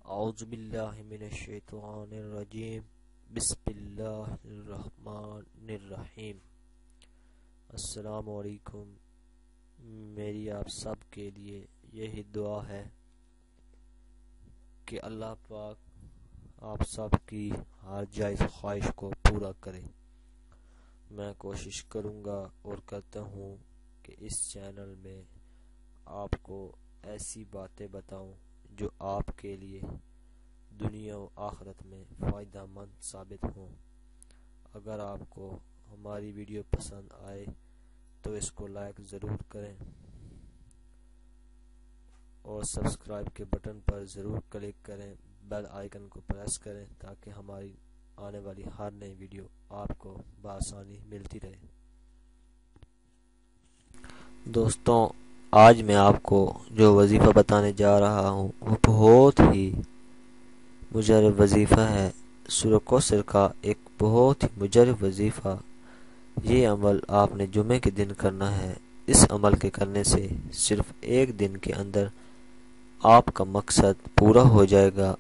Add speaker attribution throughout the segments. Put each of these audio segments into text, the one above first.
Speaker 1: اعوذ باللہ من الشیطان الرجیم بسم اللہ الرحمن الرحیم۔ السلام علیکم۔ میری آپ سب کے لیے یہی دعا ہے کہ اللہ پاک آپ سب کی ہر جائز خواہش کو پورا کرے۔ میں کوشش کروں گا اور کرتا ہوں کہ اس چینل میں آپ کو ایسی باتیں بتاؤں جو آپ کے لیے دنیا و آخرت میں فائدہ مند ثابت ہوں۔ اگر آپ کو ہماری ویڈیو پسند آئے تو اس کو لائک ضرور کریں اور سبسکرائب کے بٹن پر ضرور کلک کریں، بیل آئیکن کو پریس کریں تاکہ ہماری آنے والی ہر نئی ویڈیو آپ کو بآسانی ملتی رہے۔ دوستوں، آج میں آپ کو جو وظیفہ بتانے جا رہا ہوں وہ بہت ہی مجرب وظیفہ ہے۔ سورہ کوثر کا ایک بہت ہی مجرب وظیفہ۔ یہ عمل آپ نے جمعے کے دن کرنا ہے۔ اس عمل کے کرنے سے صرف ایک دن کے اندر آپ کا مقصد پورا ہو جائے گا۔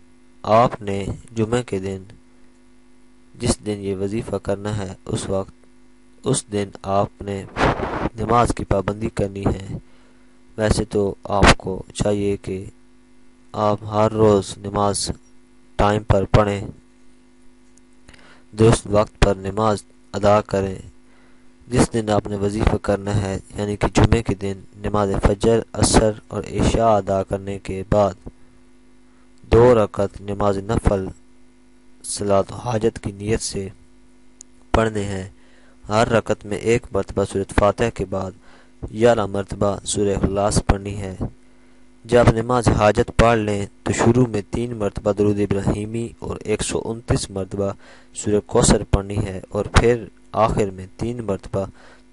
Speaker 1: آپ نے جمعے کے دن جس دن یہ وظیفہ کرنا ہے اس دن آپ نے نماز کی پابندی کرنی ہے۔ ویسے تو آپ کو چاہیے کہ آپ ہر روز نماز ٹائم پر پڑھیں، درست وقت پر نماز ادا کریں۔ جس دن آپ نے وظیفہ کرنا ہے یعنی کہ جمعے کے دن نماز فجر، عصر اور عشاء ادا کرنے کے بعد 2 رکعت نماز نفل صلاۃ حاجت کی نیت سے پڑھنے ہیں۔ ہر رکعت میں 1 مرتبہ سورۃ فاتحہ کے بعد 11 مرتبہ سورہ اخلاص پڑھنی ہے۔ جب نماز حاجت پڑھ لیں تو شروع میں 3 مرتبہ درود ابراہیمی اور 129 مرتبہ سورہ کوثر پڑھنی ہے، اور پھر آخر میں 3 مرتبہ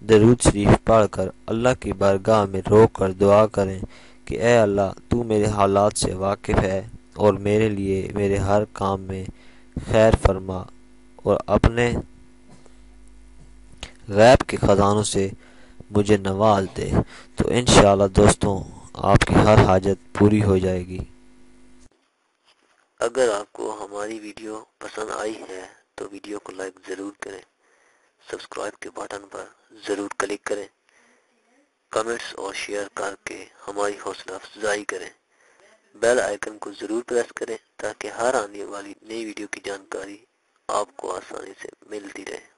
Speaker 1: درود شریف پڑھ کر اللہ کی بارگاہ میں رو کر دعا کریں کہ اے اللہ، تو میرے حالات سے واقف ہے اور میرے لیے میرے ہر کام میں خیر فرما اور اپنے غیب کے خزانوں سے مجھے نواز دے۔ تو انشاءاللہ دوستوں، آپ کی ہر حاجت پوری ہو جائے گی۔ اگر آپ کو ہماری ویڈیو پسند آئی ہے تو ویڈیو کو لائک ضرور کریں، سبسکرائب کے بٹن پر ضرور کلک کریں، کمنٹس اور شیئر کر کے ہماری حوصلہ افزائی کریں، بیل آئیکن کو ضرور پریس کریں تاکہ ہر آنے والی نئی ویڈیو کی جانکاری آپ کو آسانی سے ملتی رہے۔